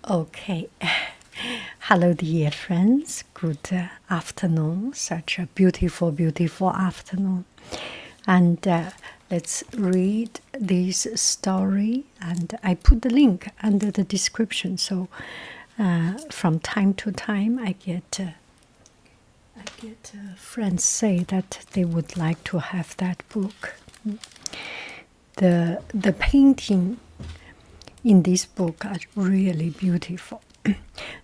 Okay. Hello, dear friends. Good afternoon. Such a beautiful, beautiful afternoon. And let's read this story. And I put the link under the description. So from time to time, I get friends say that they would like to have that book. The painting in this book are really beautiful.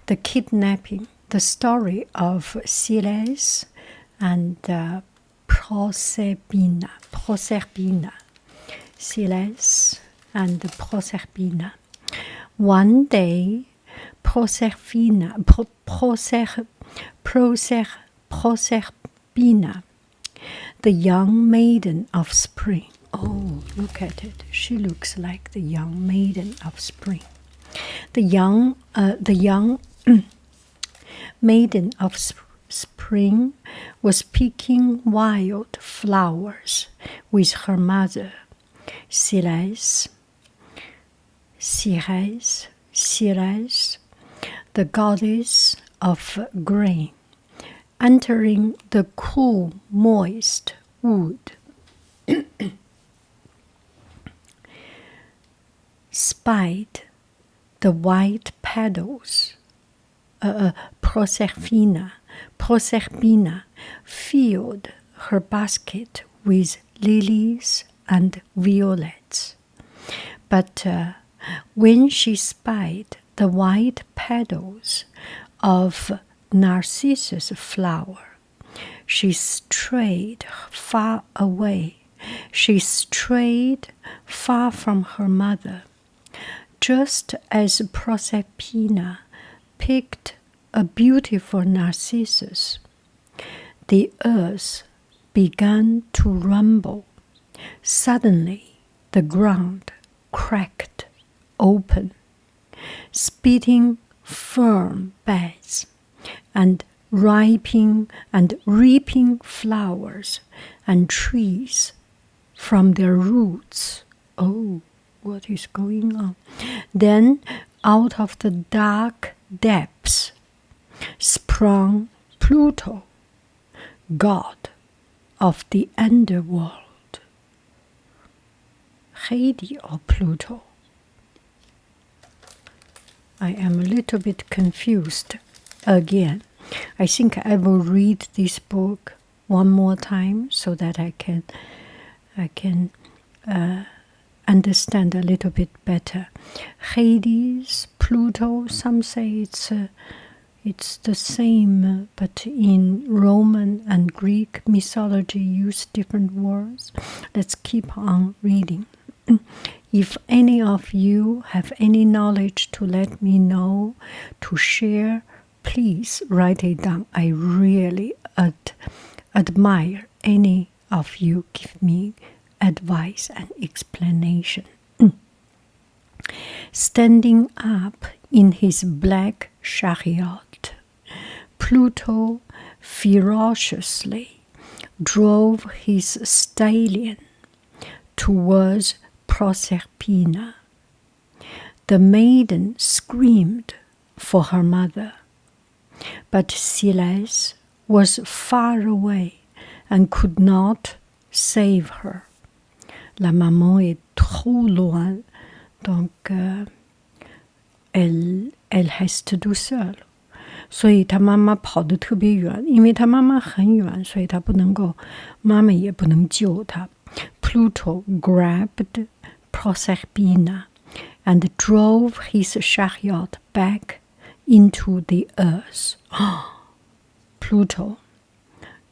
The kidnapping, the story of Ceres and Proserpina, Ceres and Proserpina. One day, Proserpina, the young maiden of spring. Oh, look at it. She looks like the young maiden of spring. The young maiden of spring was picking wild flowers with her mother, Ceres, the goddess of grain, entering the cool, moist wood. Spied the white petals. Proserpina filled her basket with lilies and violets. But when she spied the white petals of narcissus flower, she strayed far away. She strayed far from her mother. Just as Proserpina picked a beautiful narcissus, the earth began to rumble. Suddenly, the ground cracked open, spitting firm beds and ripening and reaping flowers and trees from their roots. Oh, what is going on? Then, out of the dark depths, sprung Pluto, god of the underworld. Hades or Pluto? I am a little bit confused again. I think I will read this book one more time so that I can understand a little bit better. Hades, Pluto, some say it's the same, but in Roman and Greek mythology use different words. Let's keep on reading. If any of you have any knowledge to let me know, to share, please write it down. I really admire any of you give me advice and explanation. Standing up in his black chariot, Pluto ferociously drove his stallion towards Proserpina. The maiden screamed for her mother, but Ceres was far away and could not save her. La maman est trop loin, donc elle reste toute seule. 所以她妈妈跑得特别远，因为她妈妈很远，所以她不能够，妈妈也不能救她。Pluto grabbed Proserpina and drove his chariot back into the earth. Pluto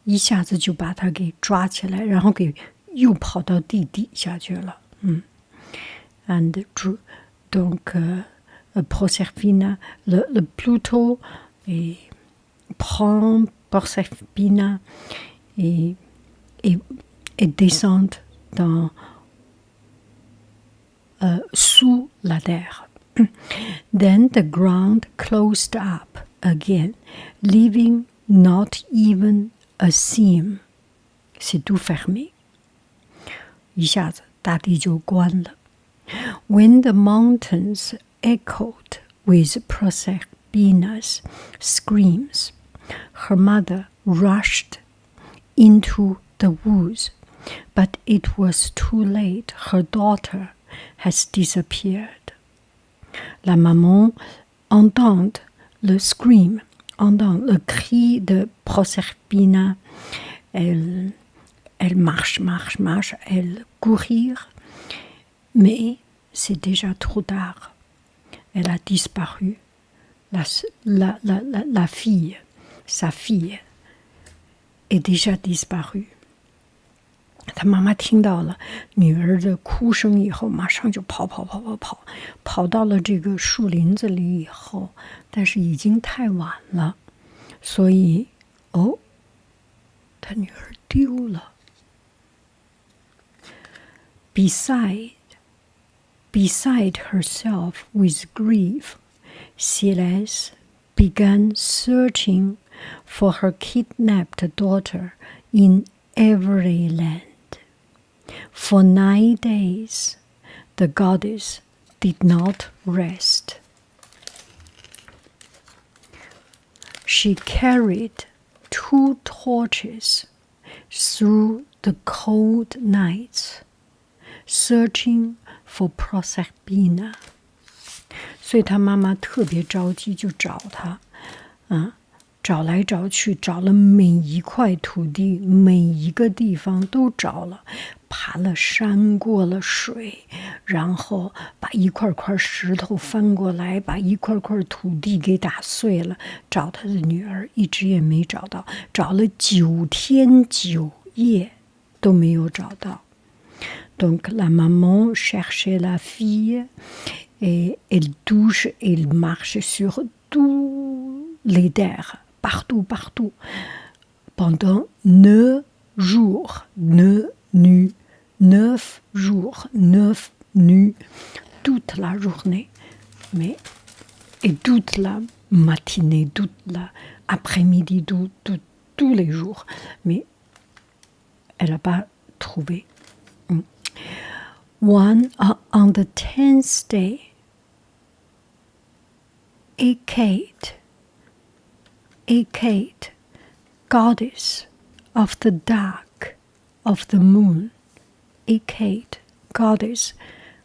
一下子就把她给抓起来，然后给又跑到地底下去了。And donc Proserpina, le Pluto prend Proserpina et descend sous la terre. Then the ground closed up again, leaving not even a seam. C'est tout fermé. 一下子大地就关了。When the mountains echoed with Proserpina's screams. Her mother rushed into the woods, but it was too late. Her daughter has disappeared. La maman entend le scream, entend le cri de Proserpina. Elle marche, elle courir, mais c'est déjà trop tard. Elle a disparu. La fille, sa fille, est déjà disparue. 他妈妈听到了女儿的哭声以后，马上就跑到了这个树林子里以后，但是已经太晚了，所以他女儿丢了。Beside herself with grief, Ceres began searching for her kidnapped daughter in every land. For 9 days, the goddess did not rest. She carried 2 torches through the cold nights, searching for Proserpina. 所以他妈妈特别着急，就找她，找来找去，找了每一块土地，每一个地方都找了，爬了山，过了水，然后把一块块石头翻过来，把一块块土地给打碎了，找他的女儿，一直也没找到，找了9天9夜都没有找到。Donc la maman cherchait la fille et elle touche, elle marche sur tous les terres, partout, pendant 9 jours, 9 nuits, 9 jours, 9 nuits, toute la journée, et toute la matinée, toute l'après-midi, tous les jours, mais elle n'a pas trouvé. On the 10th day, Hecate, goddess of the dark of the moon, Hecate, goddess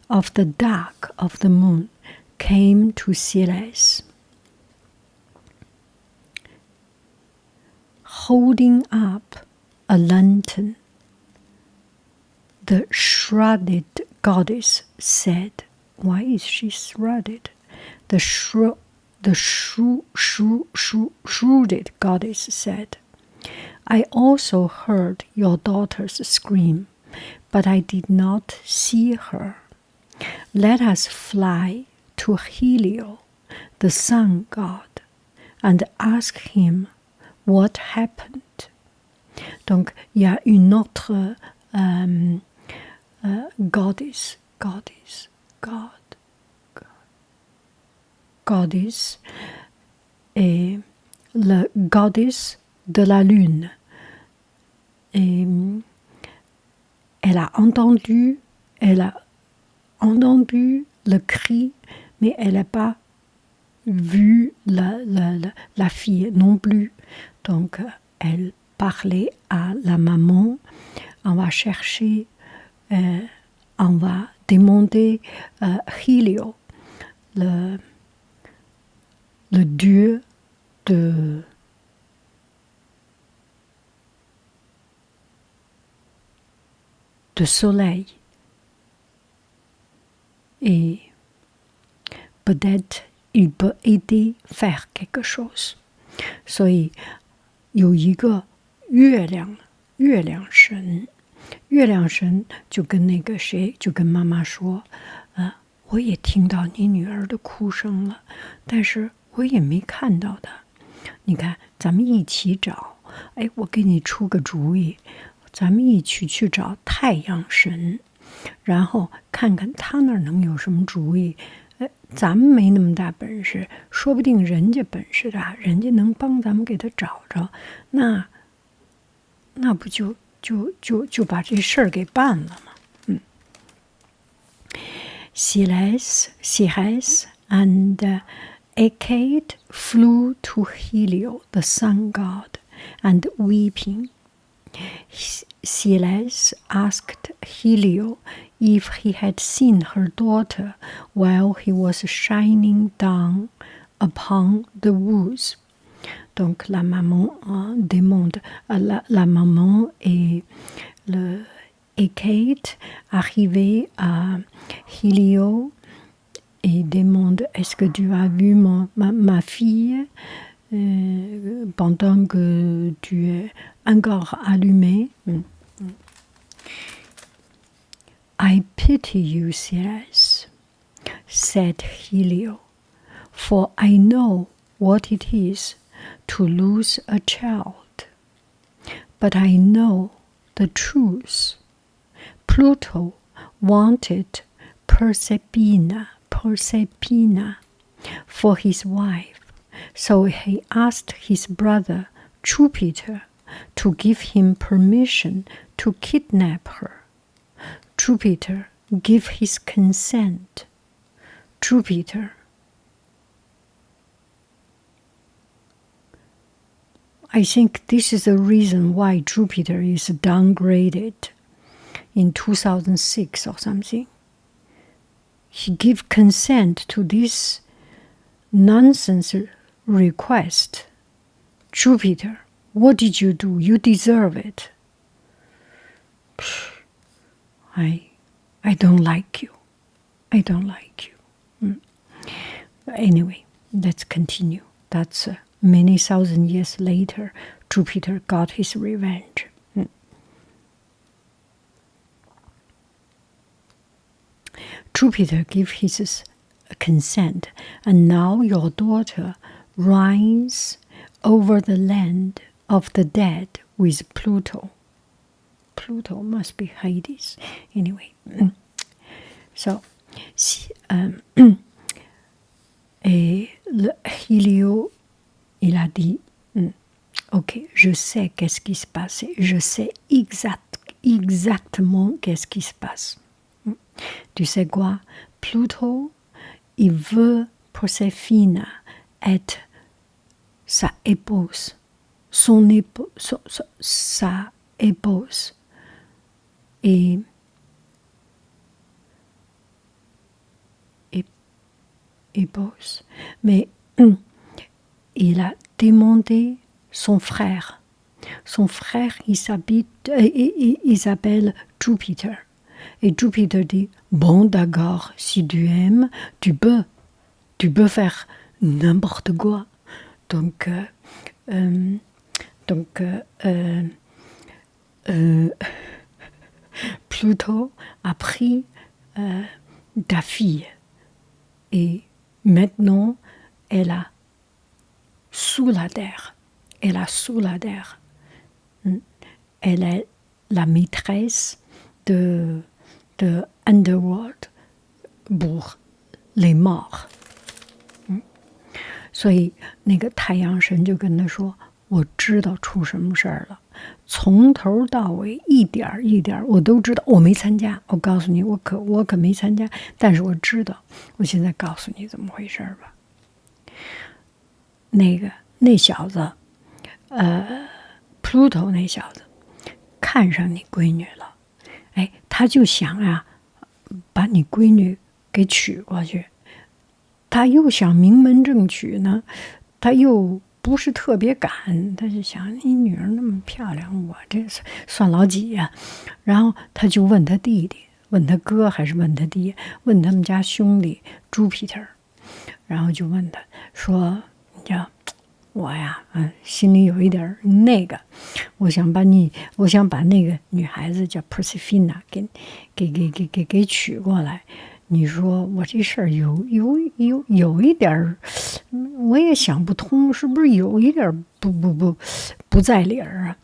of the dark of the moon, came to Ceres, holding up a lantern. The shrouded goddess said, "Why is she shrouded?" The shrouded goddess said, "I also heard your daughter's scream, but I did not see her. Let us fly to Helio, the sun god, and ask him what happened." Donc, il y a une autre goddess, et la goddess de la lune. Et elle a entendu le cri, mais elle n'a pas vu la fille non plus. Donc, elle parlait à la maman. On va chercher, on va demander Helio, le dieu de soleil. Et peut-être il peut aider faire quelque chose. 所以有一个月亮神，月亮神就跟那个谁，就跟妈妈说，我也听到你女儿的哭声了，但是我也没看到她。你看，咱们一起找。我给你出个主意，咱们一起去找太阳神，然后看看他那儿能有什么主意。咱们没那么大本事，说不定人家本事大，人家能帮咱们给他找着，那不就把这事儿给办了吗？Ceres and Hecate flew to Helio, the sun god, and weeping. Ceres asked Helio if he had seen her daughter while he was shining down upon the woods. Donc la maman demande, la maman et le Hecate arrivé à Helio et demande est-ce que tu as vu ma fille pendant que tu es encore allumé. I pity you, Ceres, said Helio, for I know what it is to lose a child. But I know the truth. Pluto wanted Proserpina for his wife, so he asked his brother Jupiter to give him permission to kidnap her. Jupiter gave his consent. Jupiter. I think this is the reason why Jupiter is downgraded in 2006 or something. He gave consent to this nonsense request. Jupiter, what did you do? You deserve it. I don't like you. I don't like you. Anyway, let's continue. That's many thousand years later, Jupiter got his revenge. Jupiter gave his consent, and now your daughter reigns over the land of the dead with Pluto. Pluto must be Hades. Anyway, so Helio, il a dit, ok, je sais qu'est-ce qui se passe, je sais exactement qu'est-ce qui se passe. Tu sais quoi? Pluto, il veut Proserpina être sa épouse, sa épouse. Et épouse. Mais il a demandé son frère. Son frère, il s'appelle Jupiter. Et Jupiter dit, bon, d'accord, si tu aimes, tu peux faire n'importe quoi. Donc Pluto a pris ta fille et maintenant elle a sous la terre. Elle est la maîtresse de underworld pour les morts. 所以那个太阳神就跟他说，我知道出什么事儿了，从头到尾一点一点我都知道。我没参加，我告诉你，我可没参加，但是我知道。我现在告诉你怎么回事吧。那小子Pluto 那小子看上你闺女了，哎，他就想啊，把你闺女给娶过去。他又想名门正娶呢，他又不是特别敢，他就想你女儿那么漂亮，我这算老几呀？然后他就问他弟弟，问他哥还是问他爹，问他们家兄弟 Jupiter， 然后就问他说：“你知道我呀，心里有一点那个，我想把那个女孩子叫 Proserpina 给娶过来。”你说我这事儿有一点，我也想不通，是不是有一点不在理儿啊？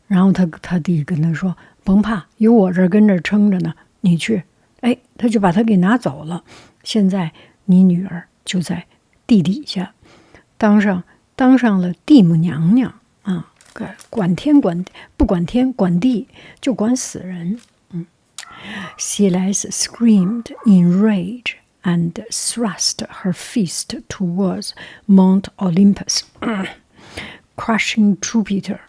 然后他弟跟他说：“甭怕，有我这儿跟这儿撑着呢，你去。”哎，他就把他给拿走了。现在你女儿就在地底下，当上了地母娘娘啊，管天不管天管地，就管死人。Ceres screamed in rage and thrust her fist towards Mount Olympus, crushing Jupiter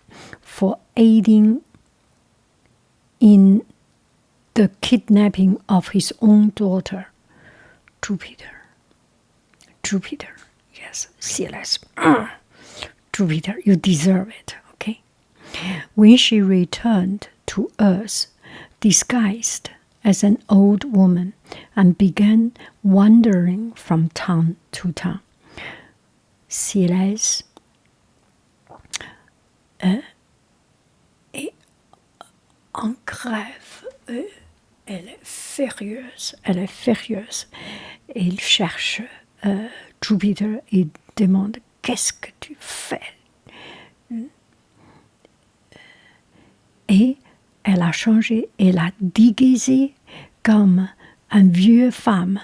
for aiding in the kidnapping of his own daughter, Jupiter, yes, Ceres. Jupiter, you deserve it, okay? When she returned to Earth, disguised as an old woman, and began wandering from town to town, Ceres est en grève. Elle est furieuse. Elle cherche Jupiter et demande « Qu'est-ce que tu fais ?» Et elle a changé, elle a déguisé comme une vieille femme.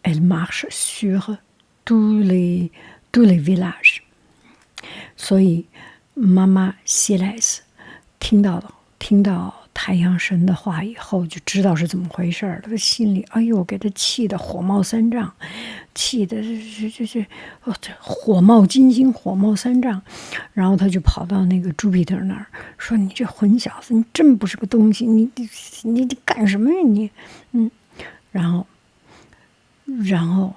Elle marche sur tous les villages. 所以妈妈 Ceres 听到太阳神的话以后，就知道是怎么回事了。他心里，哎呦，给他气得火冒三丈，气得这火冒金星，火冒三丈。然后他就跑到那个 Jupiter 那儿，说：“你这混小子，你真不是个东西，你干什么呀你？”然后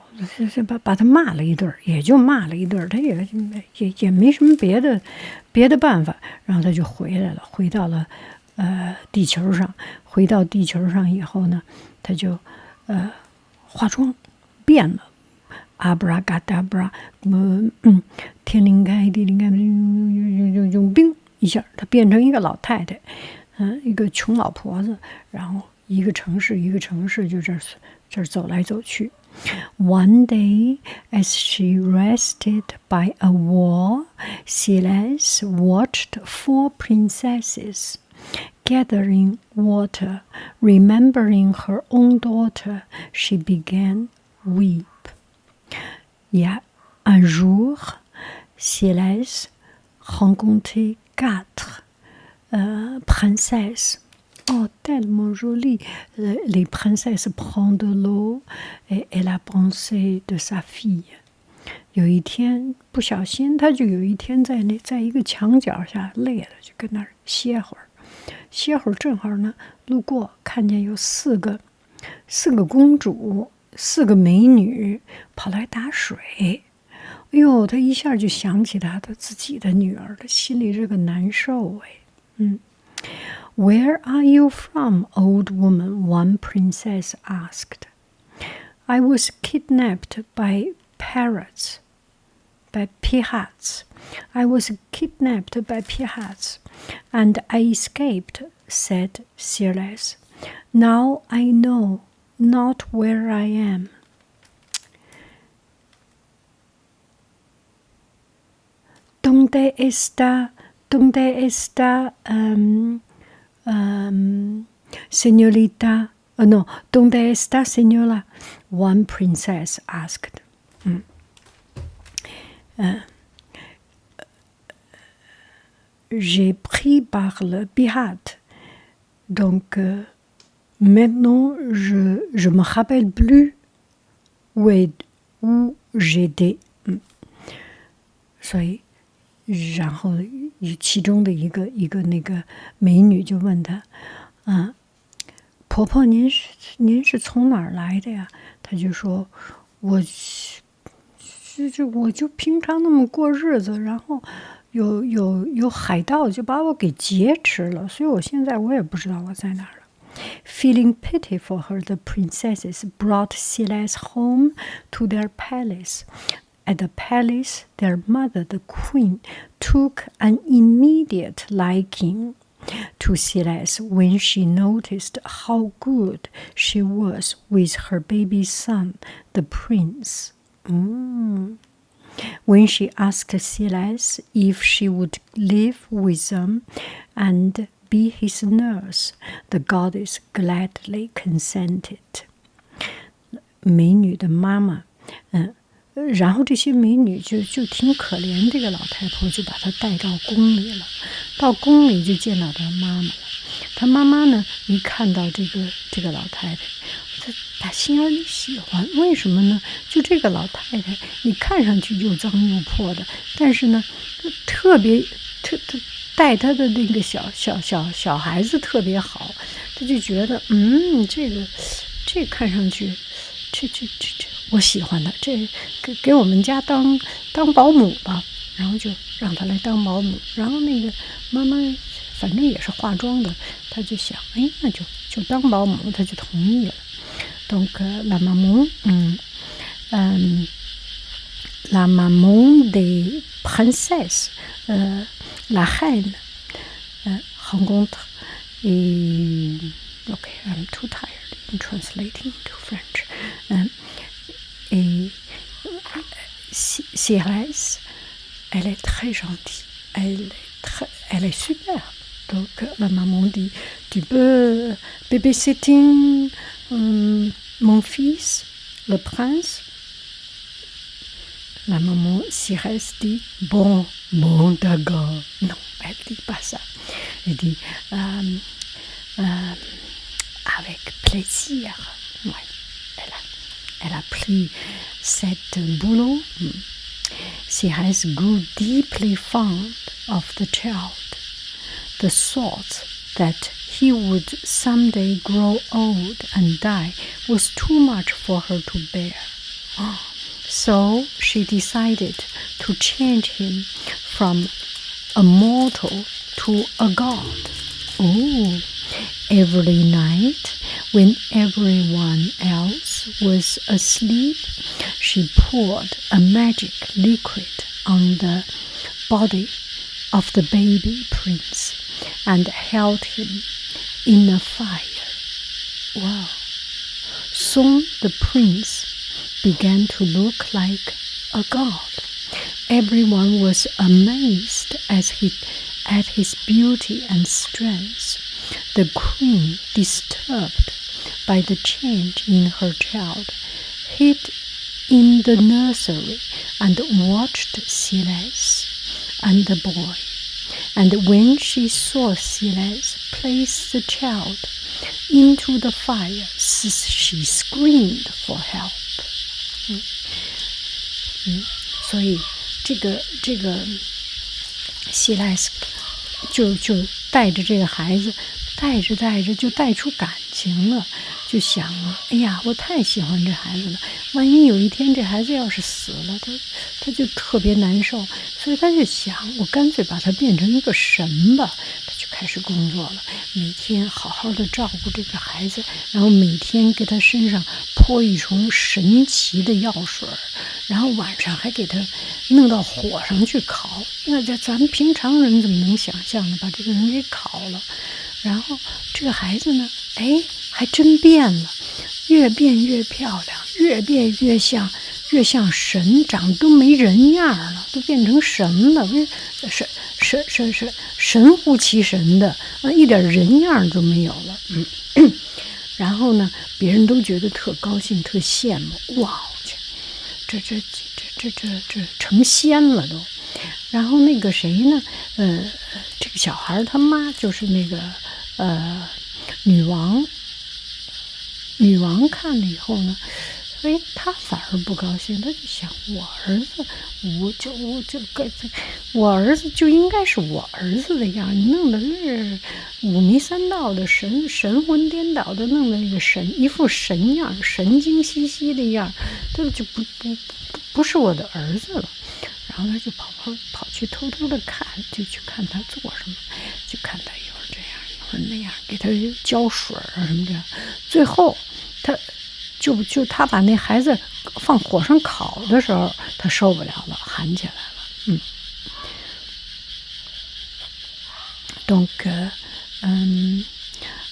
把他骂了一顿，也就骂了一顿，他也没什么别的办法。然后他就回来了，回到了地球上。回到地球上以后呢，他就化妆变了，阿布拉嘎达布拉，天灵盖地灵盖，用冰一下，他变成一个老太太，一个穷老婆子，然后一个城市就这儿走来走去。One day, as she rested by a wall, Ceres watched 4 princesses gathering water. Remembering her own daughter, she began weep. Et un jour, Ceres rencontrait 4 princesses. Oh, tellement joli. Les princesses prennent de l'eau et la pensée de sa fille. 有一天不小心，他就有一天在一个墙角下累了，就跟那儿歇会儿。正好呢，路过看见有4个公主，4个美女跑来打水。哎呦，他一下就想起他自己的女儿，他心里这个难受哎。Where are you from, old woman? One princess asked. I was kidnapped by pirates. I was kidnapped by pirates, and I escaped, said Ceres. Now I know not where I am. ¿Dónde está, señorita? No, ¿dónde está, señora? One princess asked. J'ai pris par le pirate. Donc, maintenant, je me rappelle plus où j'étais. 所以，然后其中的一个那个美女就问他，婆婆您是从哪儿来的呀？他就说，我就平常那么过日子，然后有海盗就把我给劫持了，所以我现在也不知道我在哪儿了。Feeling pity for her, the princesses brought Ceres home to their palace. At the palace, their mother, the queen, took an immediate liking to Ceres when she noticed how good she was with her baby son, the prince. When she asked Ceres if she would live with them and be his nurse, the goddess gladly consented. 美女的妈妈，然后这些美女就挺可怜这个老太婆，就把她带到宫里了。到宫里就见到她妈妈了。她妈妈呢，一看到这个老太太，他打心眼里喜欢，为什么呢？就这个老太太，你看上去又脏又破的，但是呢，特带她的那个小孩子特别好，他就觉得，这看上去，这我喜欢他，这给我们家当保姆吧，然后就让他来当保姆，然后那个妈妈反正也是化妆的，他就想，那就当保姆，他就同意了。Donc la maman des princesses, la reine, rencontre et OK, I'm too tired in translating to French. Et Ceres, elle est très gentille, elle est superbe. Donc la maman dit, tu peux babysitting mon fils, le prince. La maman Ceres dit, bon d'accord. Non, elle dit pas ça. Elle dit, avec plaisir. Ouais, elle a pris cette boulot. Ceres grew deeply fond of the child. The thought that he would someday grow old and die was too much for her to bear. So she decided to change him from a mortal to a god. Every night, when everyone else was asleep, she poured a magic liquid on the body of the baby prince and held him in a fire. Wow. Soon the prince began to look like a god. Everyone was amazed at his beauty and strength. The queen, disturbed by the change in her child, hid in the nursery and watched Ceres and the boy. And when she saw Ceres place the child into the fire, she screamed for help. 所以这个希莱斯就带着这个孩子，带着就带出感情了，就想了，哎呀，我太喜欢这孩子了，万一有一天这孩子要是死了，他就特别难受，所以他就想，我干脆把他变成一个神吧。他就开始工作了，每天好好的照顾这个孩子，然后每天给他身上泼一重神奇的药水，然后晚上还给他弄到火上去烤。那咱们平常人怎么能想象呢？把这个人给烤了，然后这个孩子呢，还真变了，越变越漂亮，越变越像神，长得都没人样了，都变成神了，神乎其神的，一点人样都没有了。然后呢，别人都觉得特高兴，特羡慕，哇，这成仙了都。然后那个谁呢？这个小孩他妈就是那个女王看了以后呢，他反而不高兴，他就想，我儿子就应该是我儿子的样，你弄得是五迷三道的，神魂颠倒的，弄得那个一副神样，神经兮兮的样，这就不是我的儿子了。然后他就跑去偷偷的看，就去看他做什么，就看他一会儿这样一会儿那样，给他浇水啊什么的。最后他把那孩子放火上烤的时候，他受不了了，喊起来了。Donc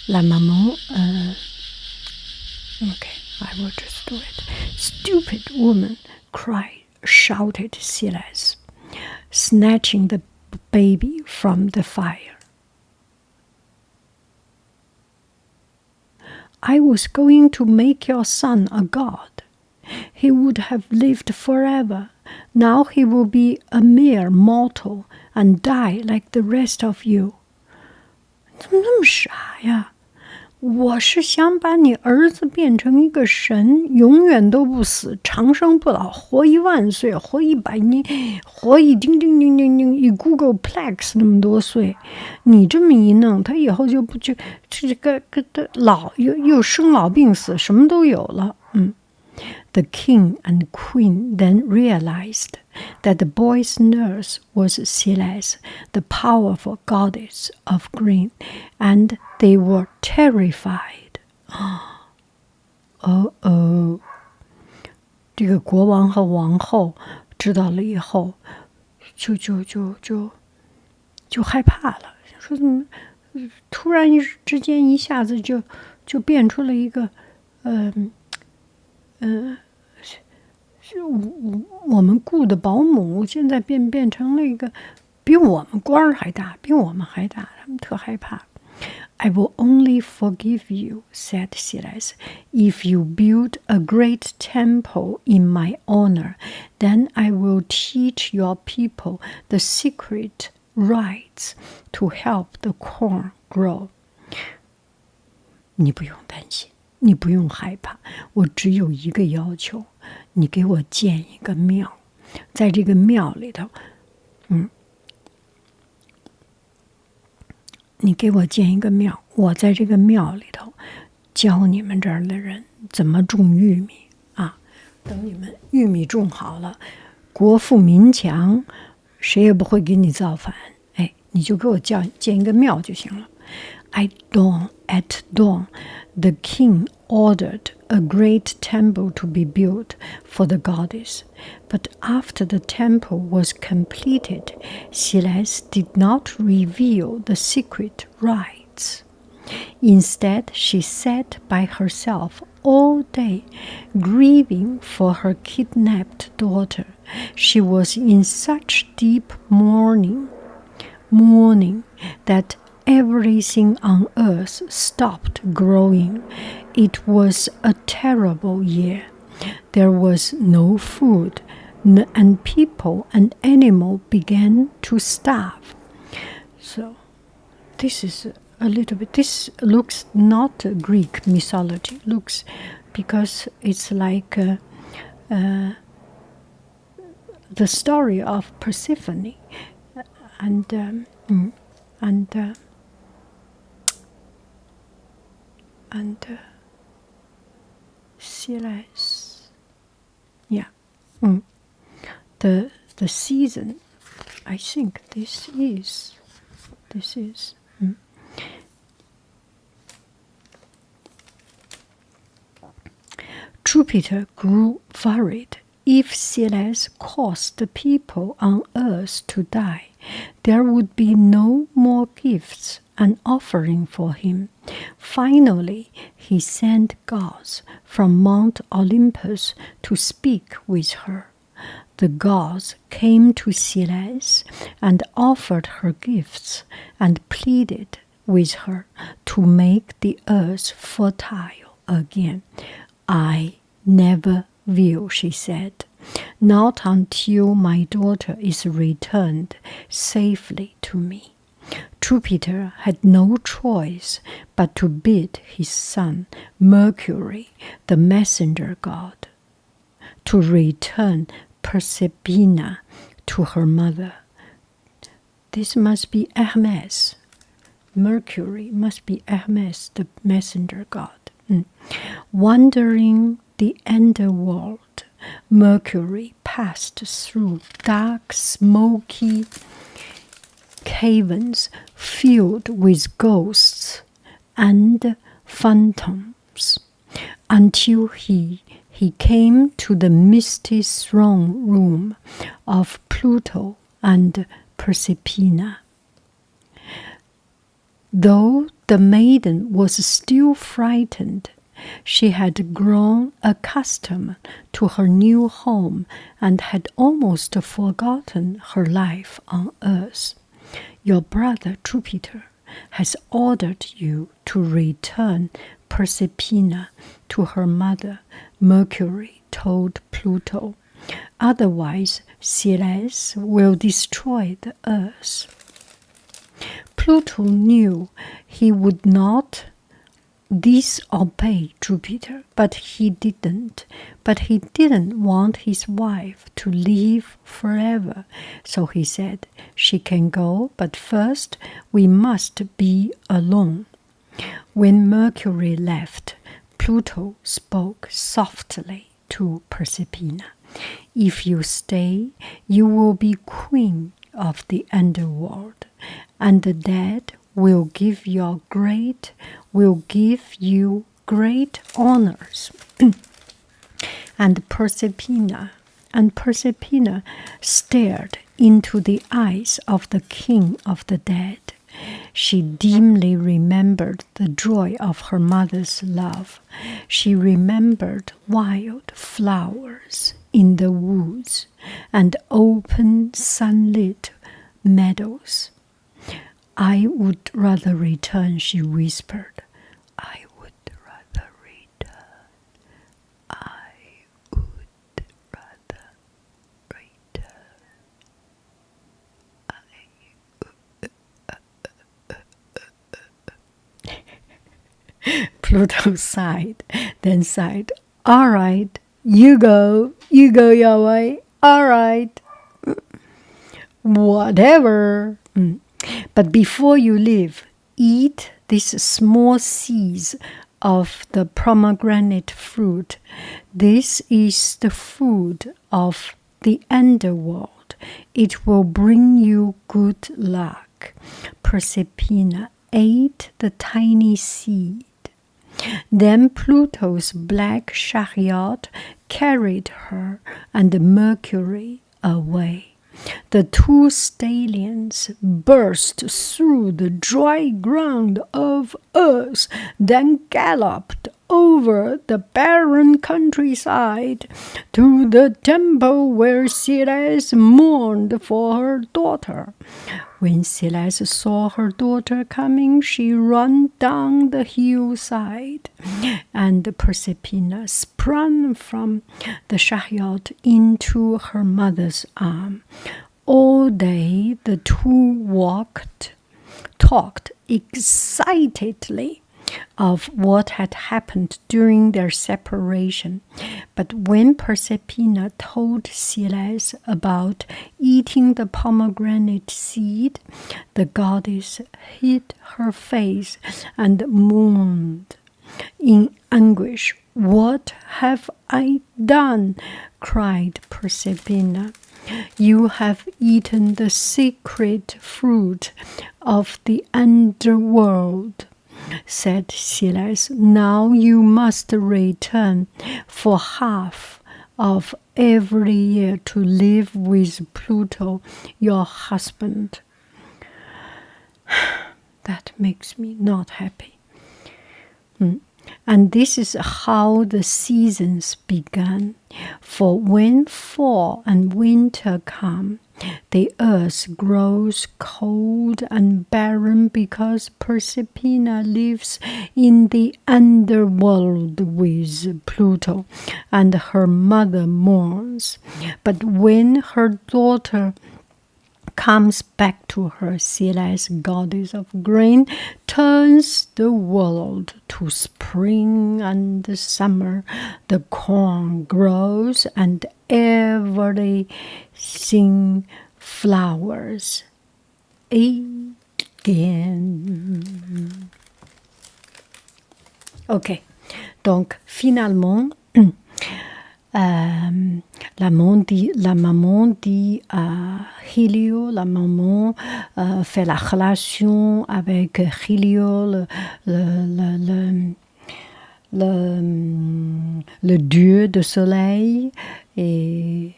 la maman okay, I will just do it. Stupid woman shouted Ceres, snatching the baby from the fire. I was going to make your son a god. He would have lived forever. Now he will be a mere mortal and die like the rest of you. 怎么那么傻呀？我是想把你儿子变成一个神，永远都不死，长生不老，活10000岁，活100年，活一叮叮叮叮叮一 Googleplex 那么多岁。你这么一弄，他以后就不就这个老又生老病死，什么都有了。The king and queen then realized that the boy's nurse was Ceres, the powerful goddess of green, and they were terrified. 这个国王和王后知道了以后，就害怕了，说怎么突然之间一下子就变出了一个我们雇的保姆，现在变成了一个比我们官儿还大，比我们还大，他们特害怕。I will only forgive you, said Ceres, if you build a great temple in my honor. Then I will teach your people the secret rites to help the corn grow. 你不用担心，你不用害怕，我只有一个要求，你给我建一个庙，在这个庙里头，你给我建一个庙，我在这个庙里头教你们这儿的人怎么种玉米啊。等你们玉米种好了，国富民强，谁也不会给你造反。哎，你就给我建一个庙就行了。At dawn, the king ordered a great temple to be built for the goddess. But after the temple was completed, Ceres did not reveal the secret rites. Instead, she sat by herself all day, grieving for her kidnapped daughter. She was in such deep mourning that everything on earth stopped growing. It was a terrible year. There was no food, and people and animals began to starve. So, this is a little bit, this looks not Greek mythology, looks because it's like the story of Persephone and Ceres. Yeah. The season, I think this is. Jupiter grew worried. If Ceres caused the people on earth to die, there would be no more gifts and offering for him. Finally, he sent gods from Mount Olympus to speak with her. The gods came to Ceres and offered her gifts and pleaded with her to make the earth fertile again. I never will, she said, not until my daughter is returned safely to me. Jupiter had no choice but to bid his son, Mercury, the messenger god, to return Proserpina to her mother. This must be Hermes. Mercury must be Hermes, the messenger god. Wandering the underworld, Mercury passed through dark, smoky caverns filled with ghosts and phantoms until he came to the misty throne room of Pluto and Proserpina. Though the maiden was still frightened, she had grown accustomed to her new home and had almost forgotten her life on earth. Your brother Jupiter has ordered you to return Proserpina to her mother, Mercury told Pluto. Otherwise, Ceres will destroy the earth. Pluto knew he would not disobey Jupiter, but he didn't. But he didn't want his wife to live forever. So he said, she can go, but first we must be alone. When Mercury left, Pluto spoke softly to Proserpina. If you stay, you will be queen of the underworld, and the dead will give you great honors. And Proserpina stared into the eyes of the king of the dead. She dimly remembered the joy of her mother's love. She remembered wild flowers in the woods and open sunlit meadows. I would rather return, she whispered. I would rather return. I would rather return. Pluto sighed, then sighed. All right, you go your way. All right. Whatever. But before you leave, eat these small seeds of the pomegranate fruit. This is the food of the underworld. It will bring you good luck. Proserpina ate the tiny seed. Then Pluto's black chariot carried her and Mercury away. The two stallions burst through the dry ground of earth, then galloped over the barren countryside to the temple where Ceres mourned for her daughter. When Ceres saw her daughter coming, she ran down the hillside, and Proserpina sprang from the chariot into her mother's arm. All day the two talked excitedly of what had happened during their separation. But when Proserpina told Ceres about eating the pomegranate seed, the goddess hid her face and moaned in anguish. What have I done? Cried Proserpina. You have eaten the secret fruit of the underworld, said Ceres. Now you must return for half of every year to live with Pluto, your husband. That makes me not happy. And this is how the seasons began. For when fall and winter come, the earth grows cold and barren because Proserpina lives in the underworld with Pluto, and her mother mourns. But when her daughter comes back to her, Ceres, goddess of grain, turns the world to spring and summer. The corn grows and everything flowers again. Ok, donc finalement, la maman dit à Hélio, la maman fait la relation avec Hélio, le dieu de soleil, et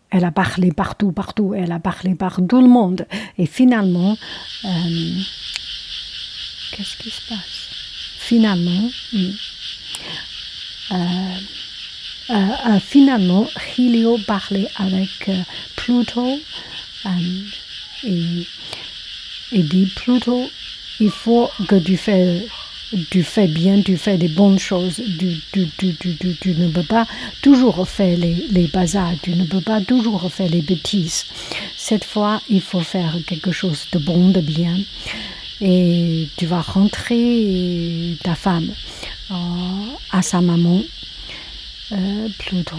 elle a parlé partout, elle a parlé par tout le monde. Et finalement, qu'est-ce qui se passe? Finalement, Hélio parlait avec Pluto et dit Pluto, il faut que tu fais bien, tu fais des bonnes choses, tu ne peux pas toujours faire les bazars, tu ne peux pas toujours faire les bêtises. Cette fois, il faut faire quelque chose de bon, de bien. et tu vas rentrer ta femme à sa maman. Pluto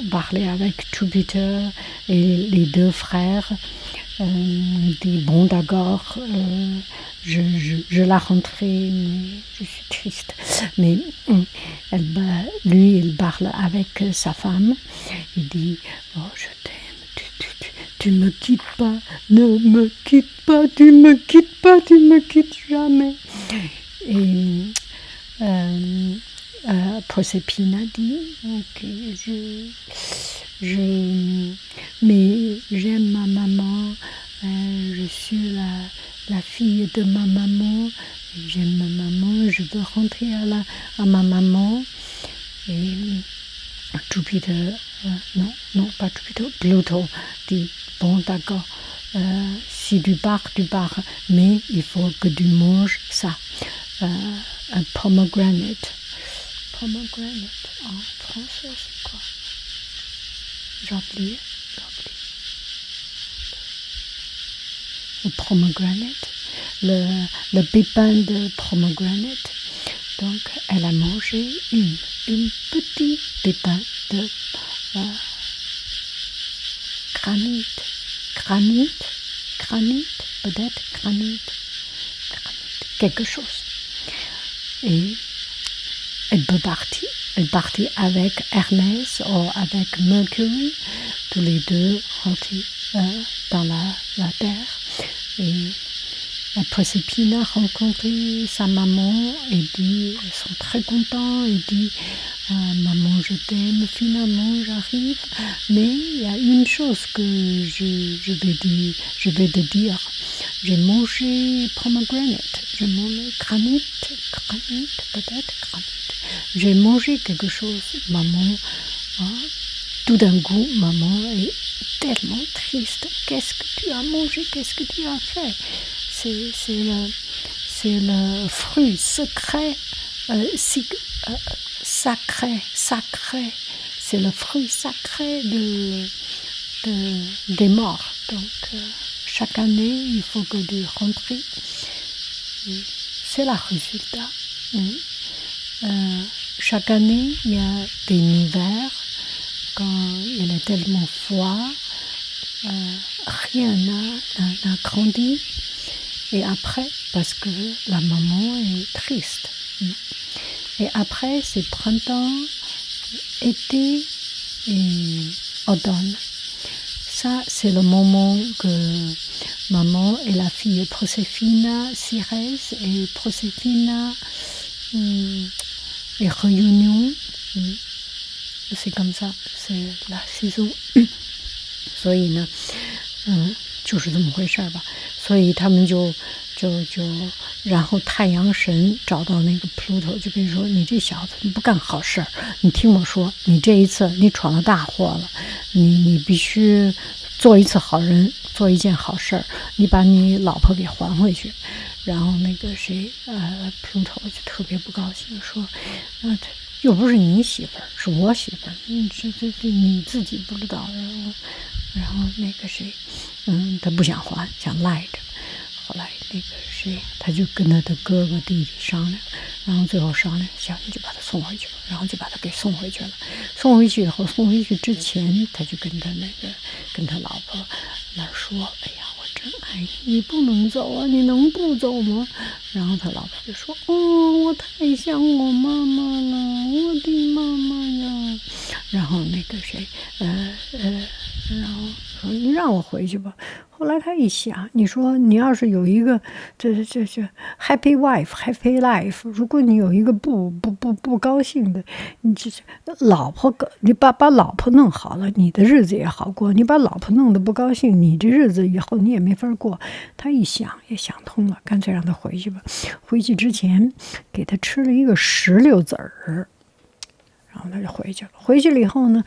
parlait avec Jupiter et les deux frères. Dit bon d'accord, je la rentrais, mais je suis triste. Mais lui, il parle avec sa femme. Il dit oh je t'aime, tu me quittes pas, ne me quitte pas, tu me quittes pas, tu me quittes jamais. Et Proserpina dit ok, mais j'aime ma maman, je suis la fille de ma maman, j'aime ma maman, je veux rentrer à ma maman. Et Jupiter, non pas Jupiter, Pluto dit bon d'accord, si tu pars, mais il faut que tu manges ça, un pomegranate. Pomegranate en français c'est quoi? J'oublie. Le pomegranate, le pépin de pomegranate. Donc elle a mangé une petite pépin de granite, peut-être granite, quelque chose. Et elle partit avec Hermès ou avec Mercury, tous les deux rentrés dans la terre. Et Proserpina a rencontré sa maman et dit, ils sont très contents, et dit maman je t'aime, finalement j'arrive, mais il y a une chose que je vais te dire, j'ai mangé pomegranate, j'ai mangé granite, peut-être granite, j'ai mangé quelque chose, maman, tout d'un coup maman est tellement triste, qu'est-ce que tu as mangé, qu'est-ce que tu as fait? C'est le fruit secret, sacré. C'est le fruit sacré des morts. Donc, chaque année, il faut que tu rentres. C'est le résultat. Chaque année, il y a des hivers, quand il est tellement froid, rien n'a grandi. Et après, parce que la maman est triste. Et après, c'est printemps, été et automne. Ça, c'est le moment que maman et la fille Proserpina, Ceres et Proserpina et réunion. C'est comme ça, c'est la saison. 所以呢，就是这么回事吧。所以他们就然后太阳神找到那个 Pluto， 就跟你说，你这小子你不干好事儿，你听我说，你这一次你闯了大祸了，你必须做一次好人，做一件好事儿，你把你老婆给还回去。然后那个谁Pluto 就特别不高兴，说又不是你媳妇儿，是我媳妇儿，这你自己不知道。然后那个谁他不想还，想赖着。后来那个谁他就跟他的哥哥弟弟商量，然后最后商量，行，你就把他送回去吧，然后就把他给送回去了。送回去以后，送回去之前他就跟他老婆那说，哎呀，我真爱你，你不能走啊，你能不走吗？然后他老婆就说，我太想我妈妈了，我的妈妈呀。然后那个谁然后说你让我回去吧。后来他一想，你说你要是有一个这 happy wife happy life， 如果你有一个不高兴的，你这老婆，你把老婆弄好了，你的日子也好过；你把老婆弄得不高兴，你这日子以后你也没法过。他一想也想通了，干脆让他回去吧。回去之前给他吃了一个石榴籽儿，然后他就回去了。回去了以后呢，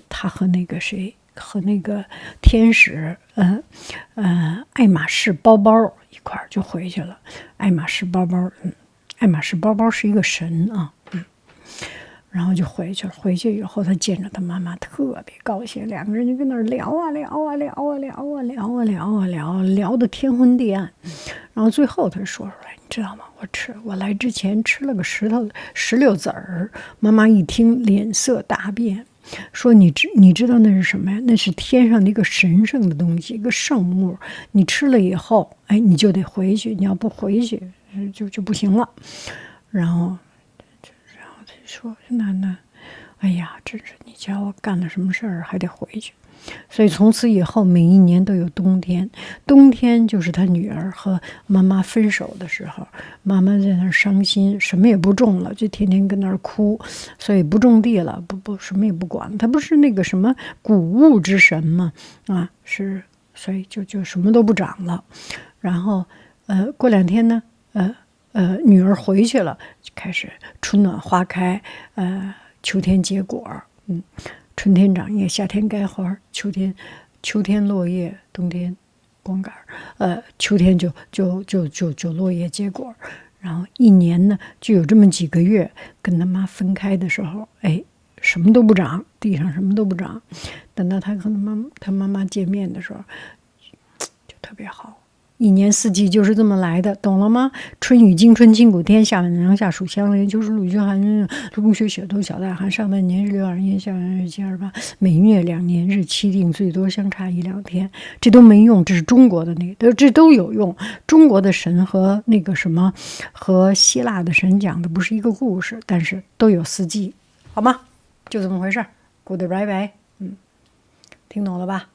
他和那个谁。和那个天使爱马仕包包一块儿就回去了。爱马仕包包是一个神啊，然后就回去了。回去以后，他见着他妈妈特别高兴，两个人就跟那儿聊啊聊啊聊啊聊啊聊啊聊啊聊，聊得天昏地暗。然后最后他说出来，你知道吗？我来之前吃了个石榴籽儿。妈妈一听脸色大变，说你知道那是什么呀？那是天上的一个神圣的东西，一个圣物。你吃了以后，哎，你就得回去，你要不回去就不行了。然后他说那，哎呀，真是你叫我干了什么事儿还得回去。所以从此以后，每一年都有冬天。冬天就是他女儿和妈妈分手的时候，妈妈在那儿伤心，什么也不种了，就天天跟那儿哭。所以不种地了，不什么也不管了。他不是那个什么谷物之神吗？啊，是，所以就什么都不长了。然后过2天呢，女儿回去了，就开始春暖花开，秋天结果，春天长叶，夏天开花，秋天落叶，冬天光杆，秋天就落叶结果。然后一年呢，就有这么几个月，跟他妈分开的时候，哎，什么都不长，地上什么都不长。等到他和他妈妈见面的时候，就特别好。一年四季就是这么来的，懂了吗？春雨惊春清谷天，夏暖阳夏暑相连，秋是露居寒冬雪雪冬小大寒，上半年日6 2阴，下半年日7 28，每月2年日7定，最多相差1 2天。这都没用，这是中国的那个，这都有用。中国的神和那个什么和希腊的神讲的不是一个故事，但是都有4季，好吗？就这么回事。Good bye bye，听懂了吧？